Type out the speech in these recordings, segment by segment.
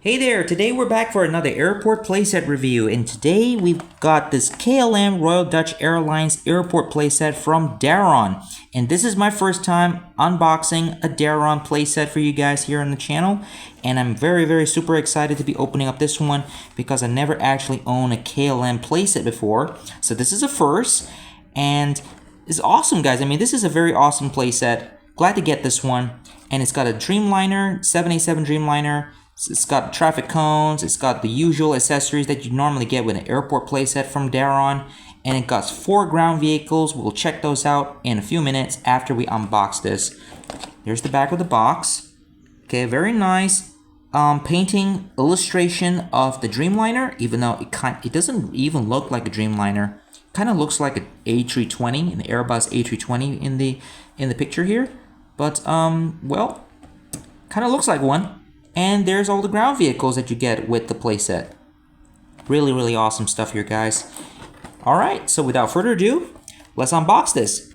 Hey there, today we're back for another airport playset review, and today we've got this KLM Royal Dutch Airlines airport playset from Daron. And this is my first time unboxing a Daron playset for you guys here on the channel, and I'm very super excited to be opening up this one because I never actually owned a KLM playset before. So this is a first, and it's awesome, guys. I mean, this is a very awesome playset. Glad to get this one, and it's got a Dreamliner, 787 Dreamliner. It's got traffic cones, it's got the usual accessories that you normally get with an airport playset from Daron, and it got 4 ground vehicles. We'll check those out in a few minutes after we unbox this. Here's the back of the box. Okay, very nice painting illustration of the Dreamliner, even though it doesn't even look like a Dreamliner. Kind of looks like an A320, an Airbus A320 in the picture here, but well, kind of looks like one. And there's all the ground vehicles that you get with the playset. Really awesome stuff here, guys. Alright, so without further ado, let's unbox this.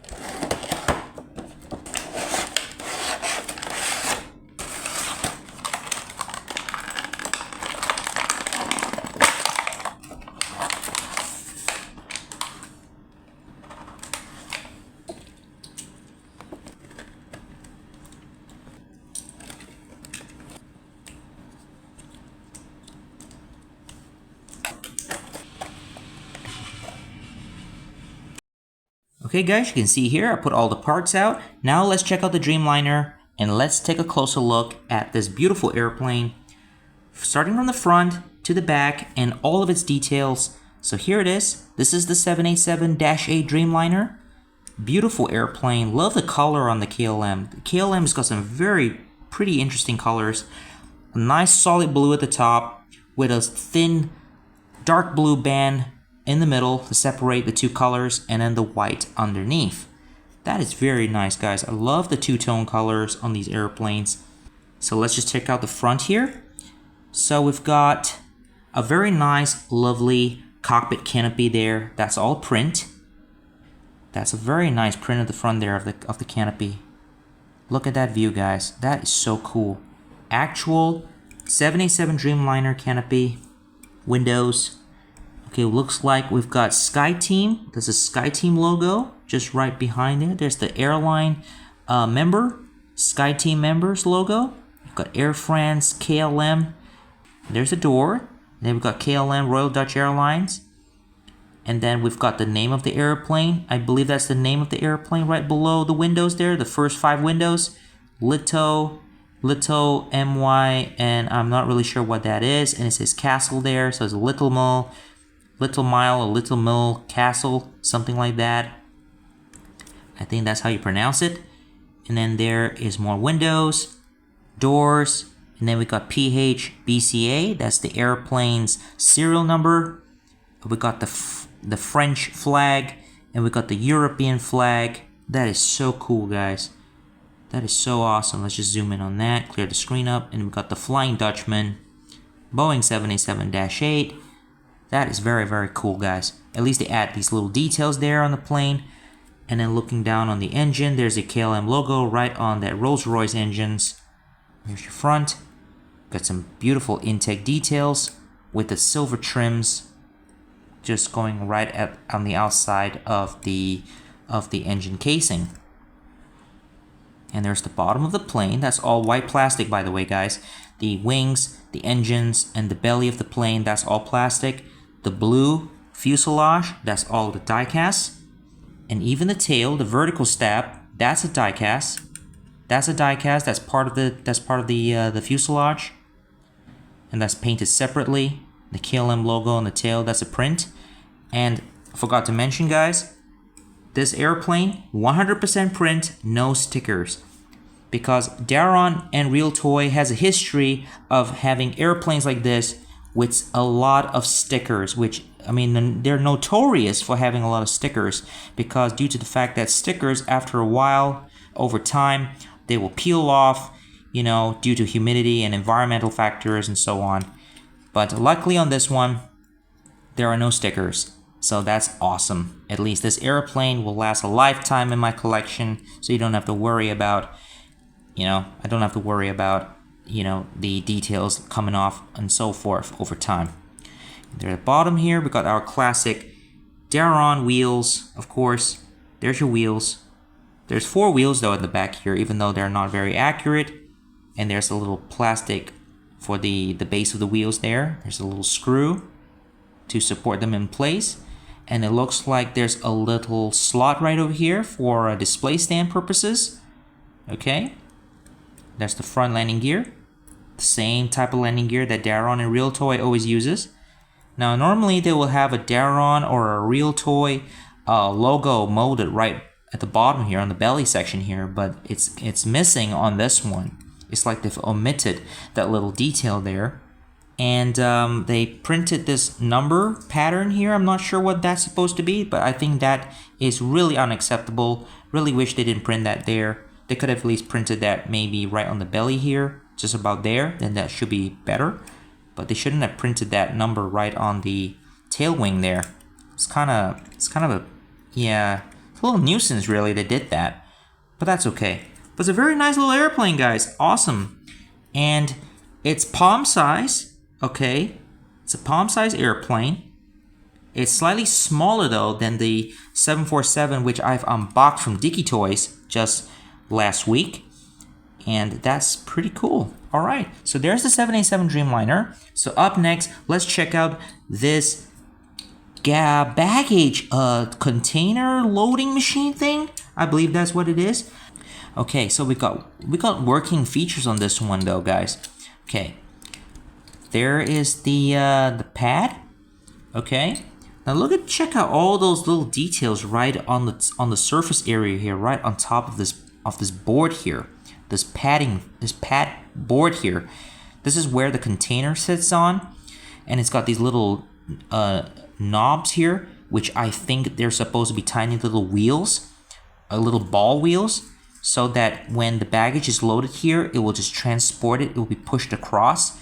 Okay guys, you can see here I put all the parts out. Now let's check out the Dreamliner and let's take a closer look at this beautiful airplane, starting from the front to the back and all of its details. So here it is. This is the 787-8 Dreamliner. Beautiful airplane. Love the color on the KLM. The KLM's got some very pretty interesting colors. A nice solid blue at the top with a thin dark blue band in the middle to separate the two colors, and then the white underneath. That is very nice, guys. I love the two-tone colors on these airplanes. So let's just check out the front here. So we've got a very nice, lovely cockpit canopy there. That's all print. That's a very nice print at the front there of the canopy. Look at that view, guys. That is so cool. Actual 787 Dreamliner canopy, windows. Okay, looks like we've got SkyTeam. There's a SkyTeam logo just right behind there. There's the airline member, SkyTeam members logo. We've got Air France, KLM. There's a door. And then we've got KLM, Royal Dutch Airlines. And then we've got the name of the airplane. I believe that's the name of the airplane right below the windows there. The first 5 windows. Lito, MY, and I'm not really sure what that is. And it says Castle there, so it's a Little Mile, a Little Mill Castle, something like that. I think that's how you pronounce it. And then there is more windows, doors, and then we got PHBCA. That's the airplane's serial number. We got the French flag, and we got the European flag. That is so cool, guys. That is so awesome. Let's just zoom in on that, clear the screen up, and we got the Flying Dutchman, Boeing 787-8. That is very cool, guys. At least they add these little details there on the plane. And then looking down on the engine, there's a KLM logo right on that Rolls-Royce engines. Here's your front. Got some beautiful intake details with the silver trims just going right on the outside of the engine casing. And there's the bottom of the plane. That's all white plastic, by the way, guys. The wings, the engines, and the belly of the plane, that's all plastic. The blue fuselage, that's all the die-cast. And even the tail, the vertical stab, that's a die-cast. That's a die-cast. That's part of the fuselage, and that's painted separately. The KLM logo on the tail, that's a print. And I forgot to mention, guys, this airplane 100% print, no stickers, because Daron and Real Toy has a history of having airplanes like this with a lot of stickers, which, I mean, they're notorious for having a lot of stickers, because due to the fact that stickers, after a while, over time, they will peel off, you know, due to humidity and environmental factors and so on. But luckily on this one, there are no stickers. So that's awesome. At least this airplane will last a lifetime in my collection, so you don't have to worry about, you know, I don't have to worry about the details coming off and so forth over time. There at the bottom here, we got our classic Daron wheels, of course. There's your wheels. There's 4 wheels though at the back here, even though they're not very accurate. And there's a little plastic for the base of the wheels there. There's a little screw to support them in place. And it looks like there's a little slot right over here for display stand purposes. Okay. That's the front landing gear. The same type of landing gear that Daron and Real Toy always uses. Now normally they will have a Daron or a Real Toy logo molded right at the bottom here on the belly section here, but it's missing on this one. It's like they've omitted that little detail there. And they printed this number pattern here. I'm not sure what that's supposed to be, but I think that is really unacceptable. Really wish they didn't print that there. They could have at least printed that maybe right on the belly here, just about there, then that should be better. But they shouldn't have printed that number right on the tail wing there. It's kind of a, yeah, it's a little nuisance really they did that. But that's okay. But it's a very nice little airplane, guys. Awesome. And it's palm size, okay? It's a palm size airplane. It's slightly smaller though than the 747, which I've unboxed from Dicky Toys just last week, and that's pretty cool. All right, so there's the 787 Dreamliner. So up next, let's check out this baggage container loading machine thing. I believe that's what it is. Okay, so we got working features on this one though, guys. Okay, there is the pad. Okay, now check out all those little details right on the surface area here, right on top of this board here, this pad board here. This is where the container sits on, and it's got these little knobs here, which I think they're supposed to be tiny little wheels, little ball wheels, so that when the baggage is loaded here, it will just transport it. It will be pushed across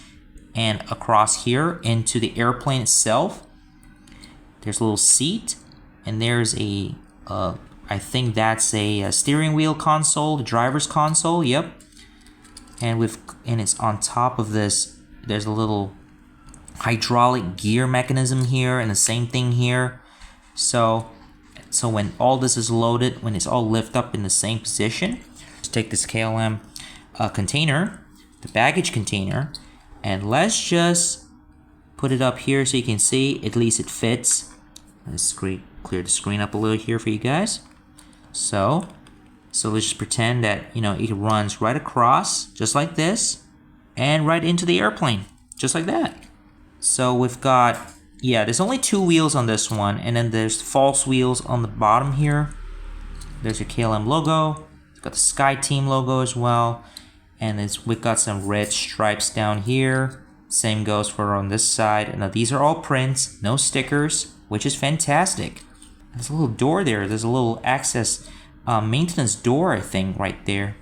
and across here into the airplane itself. There's a little seat, and there's a I think that's a steering wheel console, the driver's console. Yep. And it's on top of this. There's a little hydraulic gear mechanism here, and the same thing here. So when all this is loaded, when it's all lifted up in the same position, let's take this KLM container, the baggage container, and let's just put it up here so you can see at least it fits. Let's clear the screen up a little here for you guys. So let's just pretend that, it runs right across, just like this, and right into the airplane, just like that. So we've got, there's only 2 wheels on this one, and then there's false wheels on the bottom here. There's your KLM logo. It's got the Sky Team logo as well, and we've got some red stripes down here. Same goes for on this side. Now these are all prints, no stickers, which is fantastic. There's a little door there. There's a little access maintenance door, I think, right there.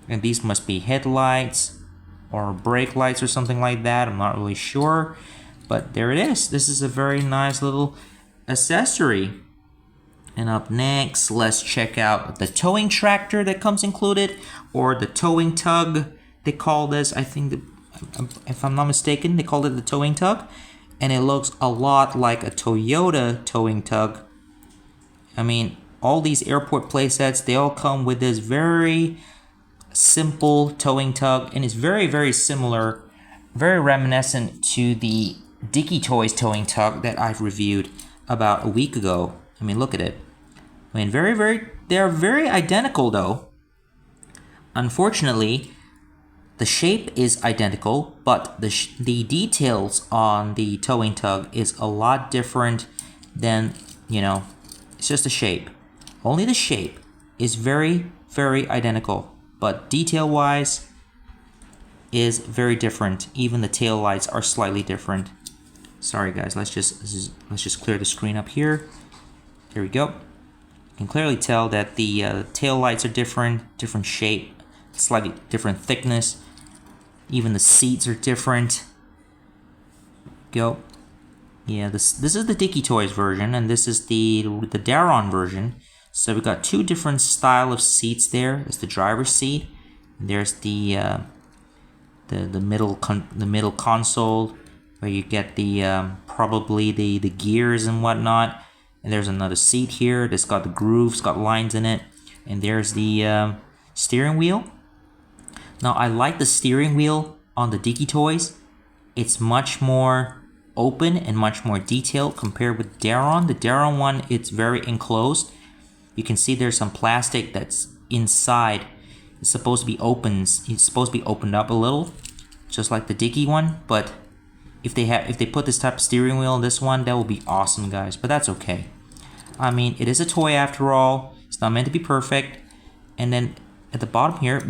And these must be headlights or brake lights or something like that. I'm not really sure. But there it is. This is a very nice little accessory. And up next, let's check out the towing tractor that comes included, or the towing tug, they call this. I think, if I'm not mistaken, they call it the towing tug. And it looks a lot like a Toyota towing tug. I mean, all these airport playsets, they all come with this very simple towing tug, and it's very, very similar, very reminiscent to the Dicky Toys towing tug that I've reviewed about a week ago. I mean, look at it. I mean, they're very identical though. Unfortunately, the shape is identical, but the details on the towing tug is a lot different than, it's just the shape. Only the shape is very, very identical, but detail-wise is very different. Even the tail lights are slightly different. Sorry guys, let's just clear the screen up here. Here we go. You can clearly tell that the tail lights are different shape, slightly different thickness. Even the seats are different. Go. Yeah, this is the Dicky Toys version, and this is the Daron version. So we've got 2 different style of seats there. There's the driver's seat. There's the the middle console where you get the probably the gears and whatnot. And there's another seat here that's got the grooves, got lines in it. And there's the steering wheel. Now I like the steering wheel on the Diki toys. It's much more open and much more detailed compared with Daron. The Daron one, it's very enclosed. You can see there's some plastic that's inside. It's supposed to be it's supposed to be opened up a little, just like the Diki one. But if they put this type of steering wheel on this one, that would be awesome, guys. But that's okay. I mean, it is a toy after all. It's not meant to be perfect. And then at the bottom here,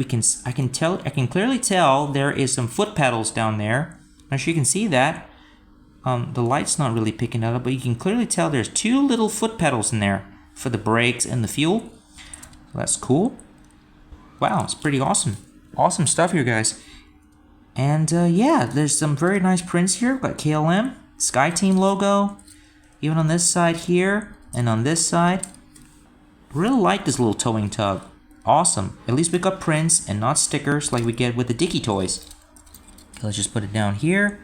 I can clearly tell there is some foot pedals down there. I'm not sure you can see that. The light's not really picking it up, but you can clearly tell there's 2 little foot pedals in there for the brakes and the fuel. So that's cool. Wow, it's pretty awesome. Awesome stuff here, guys. And yeah, there's some very nice prints here. We've got KLM, Sky Team logo, even on this side here. And on this side, really like this little towing tug. Awesome. At least we got prints and not stickers like we get with the Diki toys. Okay, let's just put it down here.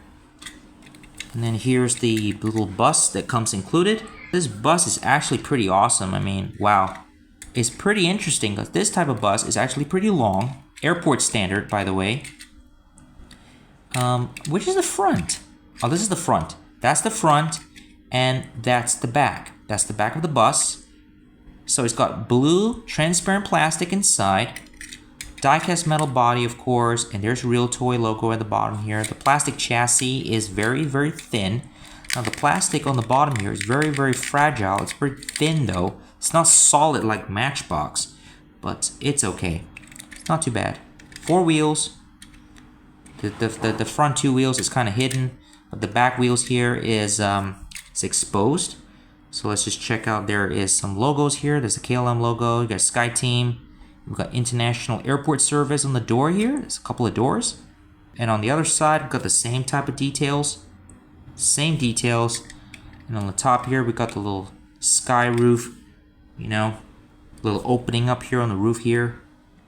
And then here's the little bus that comes included. This bus is actually pretty awesome. I mean, wow. It's pretty interesting because this type of bus is actually pretty long. Airport standard, by the way. Which is the front? Oh, this is the front. That's the front, and that's the back. That's the back of the bus. So it's got blue transparent plastic inside, die-cast metal body, of course, and there's Real Toy logo at the bottom here. The plastic chassis is very, very thin. Now the plastic on the bottom here is very, very fragile. It's pretty thin though. It's not solid like Matchbox, but it's okay. It's not too bad. 4 wheels. The front 2 wheels is kind of hidden, but the back wheels here is it's exposed. So let's just check out. There is some logos here. There's a KLM logo. You got Sky Team. We've got International Airport Service on the door here. There's a couple of doors. And on the other side, we've got the same type of details. Same details. And on the top here, we've got the little sky roof. You know, little opening up here on the roof here.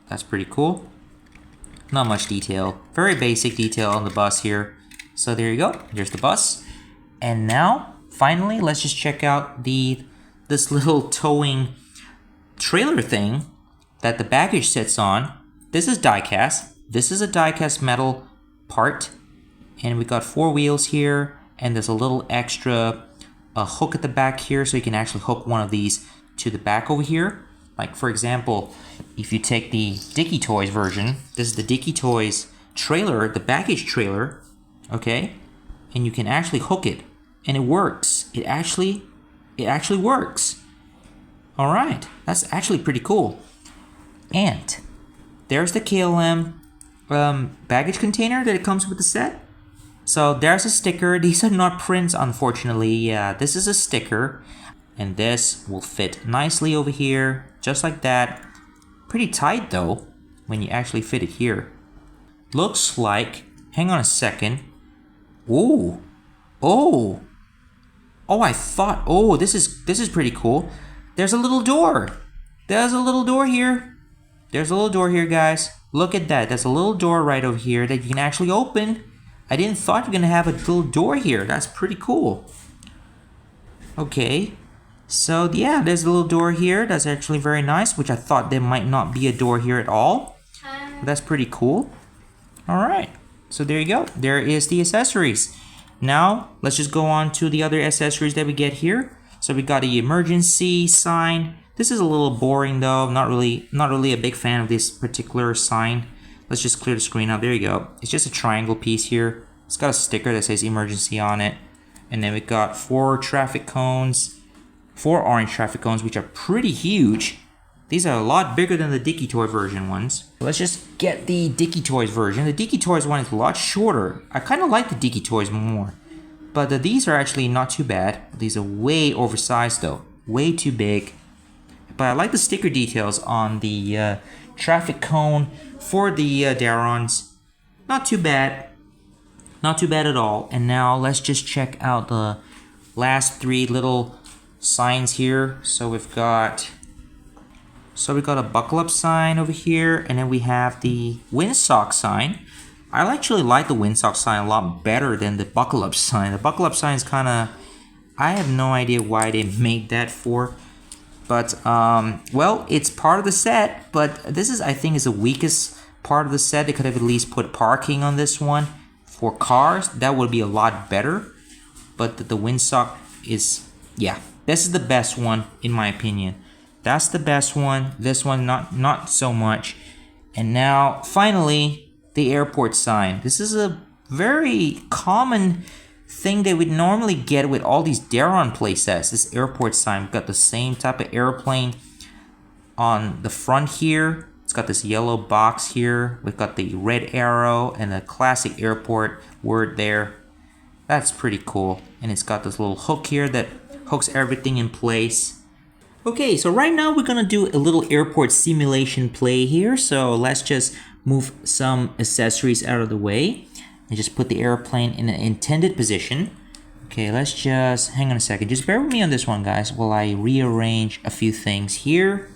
That's pretty cool. Not much detail. Very basic detail on the bus here. So there you go. There's the bus. And now, finally, let's just check out this little towing trailer thing that the baggage sits on. This is die-cast. This is a die-cast metal part. And we got 4 wheels here. And there's a little extra hook at the back here, so you can actually hook one of these to the back over here. Like, for example, if you take the Diki Toys version, this is the Diki Toys trailer, the baggage trailer, okay? And you can actually hook it, and it works. It actually works. All right, that's actually pretty cool. And there's the KLM baggage container that it comes with the set. So there's a sticker. These are not prints, unfortunately. Yeah, this is a sticker. And this will fit nicely over here, just like that. Pretty tight though, when you actually fit it here. Looks like, hang on a second. Ooh, oh, I thought, oh, this is pretty cool. There's a little door. There's a little door here. There's a little door here, guys. Look at that. There's a little door right over here that you can actually open. I didn't thought you're gonna have a little door here. That's pretty cool. Okay. So yeah, there's a little door here. That's actually very nice, which I thought there might not be a door here at all. That's pretty cool. All right, so there you go. There is the accessories. Now, let's just go on to the other accessories that we get here. So we got the emergency sign. This is a little boring though. Not really a big fan of this particular sign. Let's just clear the screen out. There you go. It's just a triangle piece here. It's got a sticker that says emergency on it. And then we got 4 traffic cones. 4 orange traffic cones, which are pretty huge. These are a lot bigger than the Diki Toy version ones. Let's just get the Diki Toys version. The Diki Toys one is a lot shorter. I kind of like the Diki Toys more. But these are actually not too bad. These are way oversized though. Way too big. But I like the sticker details on the traffic cone for the Darons. Not too bad. Not too bad at all. And now let's just check out the last 3 little signs here. So we've got a buckle up sign over here, and then we have the windsock sign. I actually like the windsock sign a lot better than the buckle up sign. The buckle up sign is kind of, I have no idea why they made that for. But, well, it's part of the set, but this is, I think, is the weakest part of the set. They could have at least put parking on this one. For cars, that would be a lot better. But the windsock is, yeah, this is the best one, in my opinion. That's the best one. This one, not so much. And now, finally, the airport sign. This is a very common thing that we'd normally get with all these Daron playsets. This airport sign. We've got the same type of airplane on the front here. It's got this yellow box here. We've got the red arrow and the classic airport word there. That's pretty cool. And it's got this little hook here that hooks everything in place. Okay, so right now we're gonna do a little airport simulation play here. So let's just move some accessories out of the way and just put the airplane in an intended position. Okay, let's just hang on a second. Just bear with me on this one, guys, while I rearrange a few things here.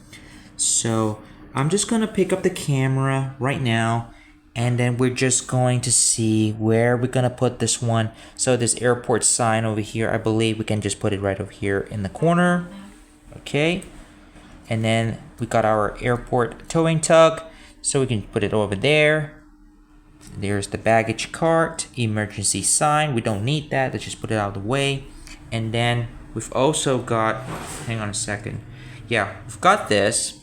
So I'm just gonna pick up the camera right now, and then we're just going to see where we're gonna put this one. So this airport sign over here, I believe we can just put it right over here in the corner. Okay, and then we got our airport towing tug, so we can put it over there. There's the baggage cart, emergency sign. We don't need that. Let's just put it out of the way. And then we've also got, hang on a second. Yeah, we've got this,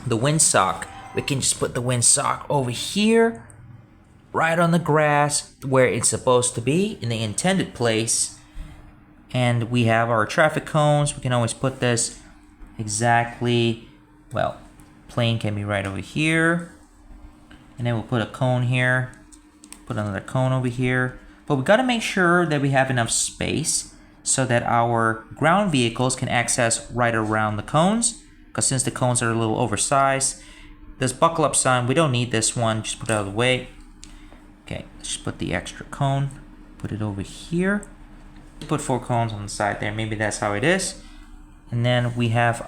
the windsock. We can just put the windsock over here, right on the grass where it's supposed to be, in the intended place. And we have our traffic cones. We can always put this exactly, well, plane can be right over here. And then we'll put a cone here, put another cone over here. But we gotta make sure that we have enough space so that our ground vehicles can access right around the cones. Because since the cones are a little oversized, this buckle up sign, we don't need this one, just put it out of the way. Okay, let's just put the extra cone, put it over here. Put 4 cones on the side there, maybe that's how it is. And then we have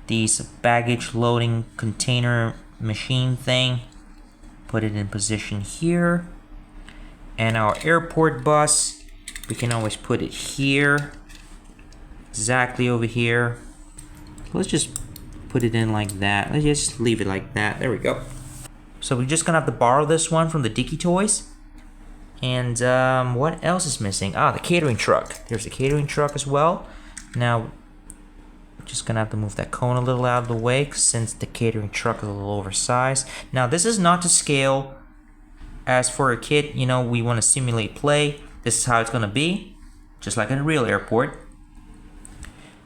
these baggage loading container machine thing. Put it in position here. And our airport bus, we can always put it here, exactly over here. Let's just put it in like that. Let's just leave it like that. There we go. So we're just gonna have to borrow this one from the Dicky Toys. And what else is missing? Ah, the catering truck. There's the catering truck as well. Now, just gonna have to move that cone a little out of the way since the catering truck is a little oversized. Now, this is not to scale. As for a kid, you know, we want to simulate play. This is how it's gonna be, just like in a real airport.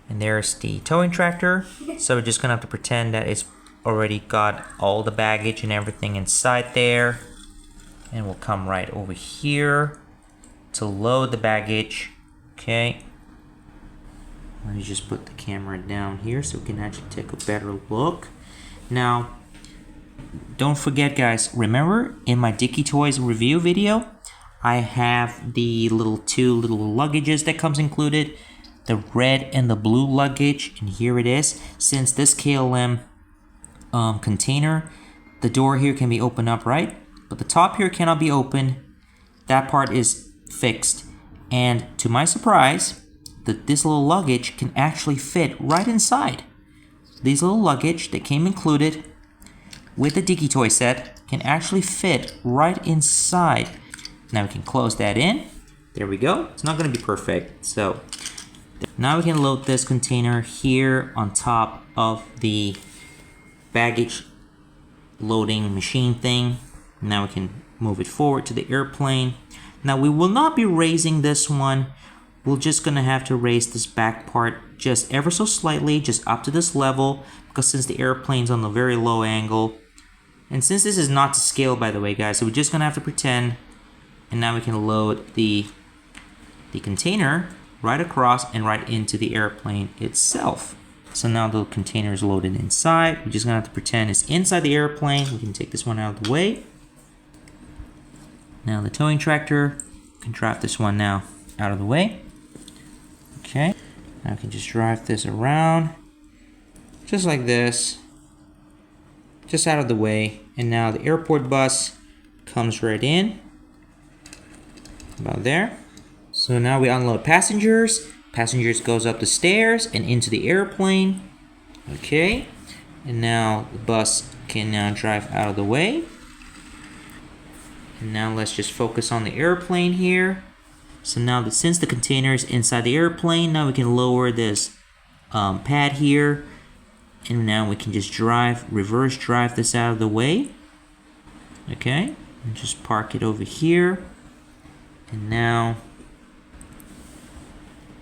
And there's the towing tractor. So we're just gonna have to pretend that it's already got all the baggage and everything inside there. And we'll come right over here to load the baggage. Okay. Let me just put the camera down here so we can actually take a better look. Now, don't forget, guys, remember in my Dicky Toys review video, I have the two little luggages that comes included, the red and the blue luggage, and here it is. Since this KLM container, the door here can be opened up, right? But the top here cannot be opened. That part is fixed. And to my surprise, this little luggage can actually fit right inside. These little luggage that came included with the Dicky Toy set can actually fit right inside. Now we can close that in. There we go. It's not going to be perfect. So now we can load this container here on top of the baggage loading machine thing. Now we can move it forward to the airplane. Now we will not be raising this one. We're just gonna have to raise this back part just ever so slightly, just up to this level, because since the airplane's on a very low angle, and since this is not to scale, by the way, guys, so we're just gonna have to pretend. And now we can load the container right across and right into the airplane itself. So now the container is loaded inside. We're just gonna have to pretend it's inside the airplane. We can take this one out of the way. Now the towing tractor, we can drive this one now out of the way. Okay, now I can just drive this around, just like this, just out of the way. And now the airport bus, comes right in. About there. So now we unload passengers. Passengers goes up the stairs and into the airplane. Okay. And now the bus can now drive out of the way. And now let's just focus on the airplane here. So now since the container is inside the airplane, now we can lower this pad here. And now we can just reverse drive this out of the way. Okay. And just park it over here. And now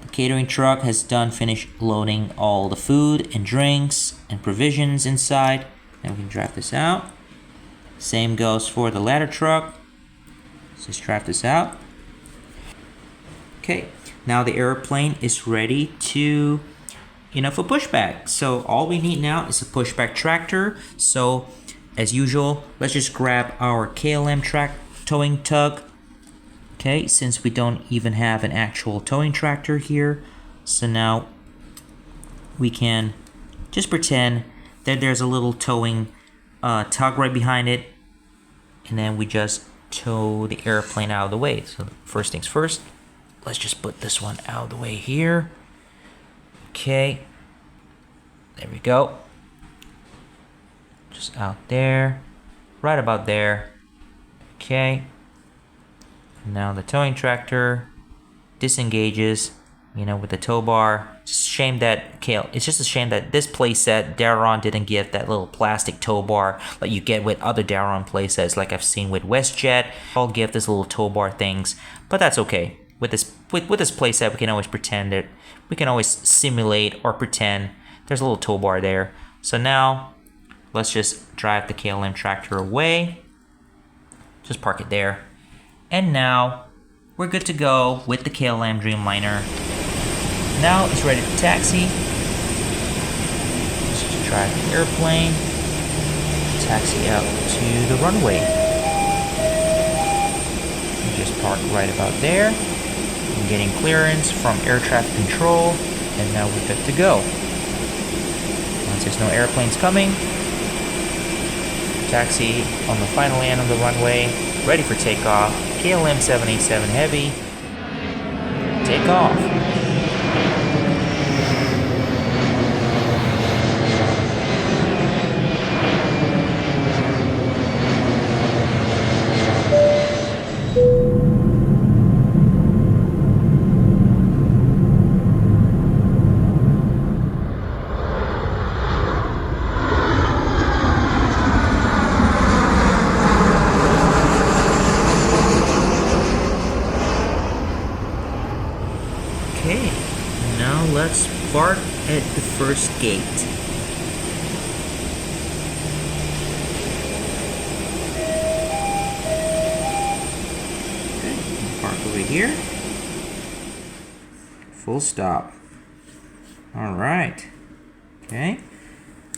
the catering truck has finished loading all the food and drinks and provisions inside. Now we can drive this out. Same goes for the ladder truck. Let's just drive this out. Okay, now the airplane is ready to, for pushback. So all we need now is a pushback tractor. So as usual, let's just grab our KLM towing tug. Okay, since we don't even have an actual towing tractor here, so now we can just pretend that there's a little towing tug right behind it, and then we just tow the airplane out of the way. So first things first, let's just put this one out of the way here. Okay, there we go. Just out there, right about there. Okay. Now the towing tractor disengages, with the tow bar. It's just a shame that this playset, Daron didn't give that little plastic tow bar like you get with other Daron playsets, like I've seen with WestJet. I'll give this little tow bar things, but that's okay. With this playset, we can always pretend that we can always simulate or pretend there's a little tow bar there. So now let's just drive the KLM tractor away. Just park it there. And now we're good to go with the KLM Dreamliner. Now it's ready to taxi. Let's just drive the airplane, taxi out to the runway. We just park right about there. I'm getting clearance from air traffic control, and now we're good to go. Once there's no airplanes coming, taxi on the final land of the runway, ready for takeoff. KLM 787 Heavy, take off. Okay, now let's park at the first gate. Okay, park over here. Full stop. All right. Okay,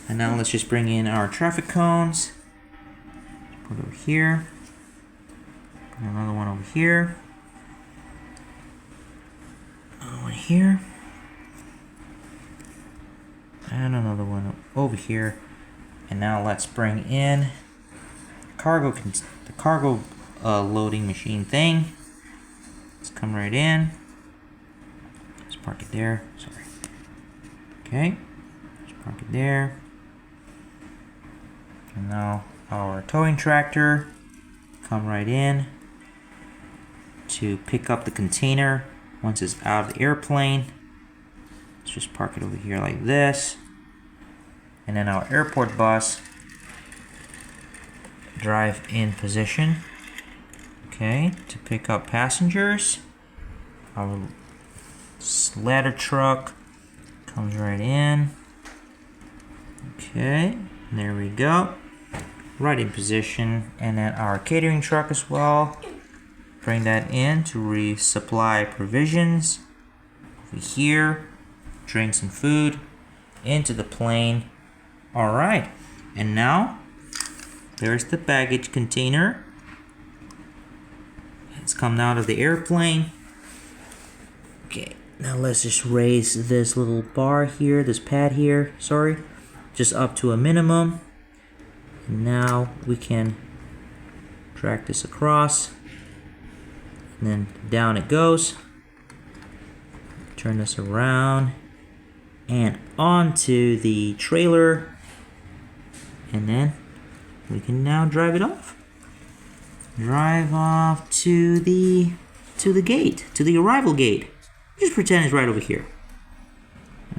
and now let's just bring in our traffic cones. Put it over here. Put another one over here. One here, and another one over here. And now let's bring in the cargo loading machine thing. Let's come right in. Let's park it there. Sorry. Okay, let's park it there. And now our towing tractor come right in to pick up the container. Once it's out of the airplane, let's just park it over here like this. And then our airport bus drive in position, okay, to pick up passengers. Our ladder truck comes right in. Okay, there we go. Right in position. And then our catering truck as well. Bring that in to resupply provisions. Over here, drinks and food into the plane. All right, and now there's the baggage container. It's coming out of the airplane. Okay, now let's just raise this little bar here, this pad here, sorry, just up to a minimum. And now we can Drag this across, and then down it goes. Turn this around and onto the trailer, and then we can now drive it off. Drive off to the gate, to the arrival gate. Just pretend it's right over here.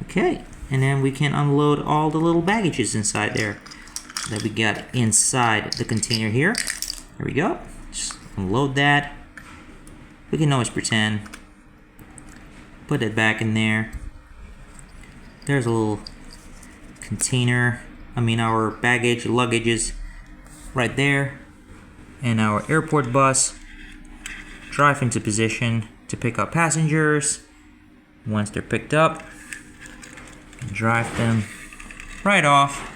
Okay, and then we can unload all the little baggages inside there that we got inside the container here. There we go. Just unload that. We can always pretend. Put it back in there. There's a little container. Our baggage, luggage is right there. And our airport bus. Drive into position to pick up passengers. Once they're picked up, drive them right off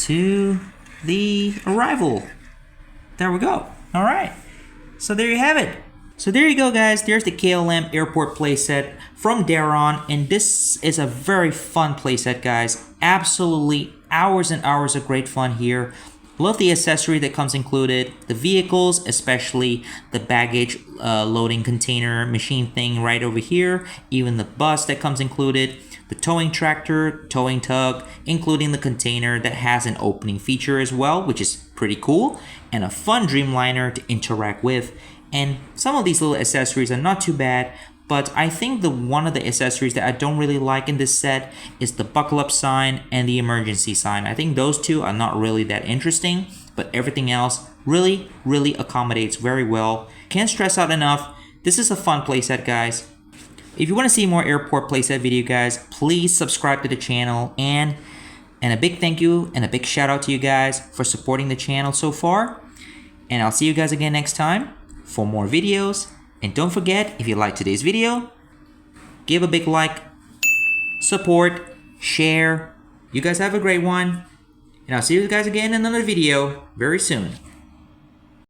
to the arrival. There we go. All right. So there you have it. So there you go, guys. There's the KLM airport playset from Daron, and this is a very fun playset, guys. Absolutely hours and hours of great fun here. Love the accessory that comes included, the vehicles, especially the baggage loading container machine thing right over here, even the bus that comes included, the towing tractor, towing tug, including the container that has an opening feature as well, which is pretty cool, and a fun Dreamliner to interact with. And some of these little accessories are not too bad, but I think one of the accessories that I don't really like in this set is the buckle up sign and the emergency sign. I think those two are not really that interesting, but everything else really accommodates very well. Can't stress out enough, this is a fun playset, guys. If you want to see more airport playset video, guys, please subscribe to the channel, and a big thank you and a big shout out to you guys for supporting the channel so far. And I'll see you guys again next time for more videos. And don't forget, if you liked today's video, give a big like, support, share. You guys have a great one, and I'll see you guys again in another video very soon.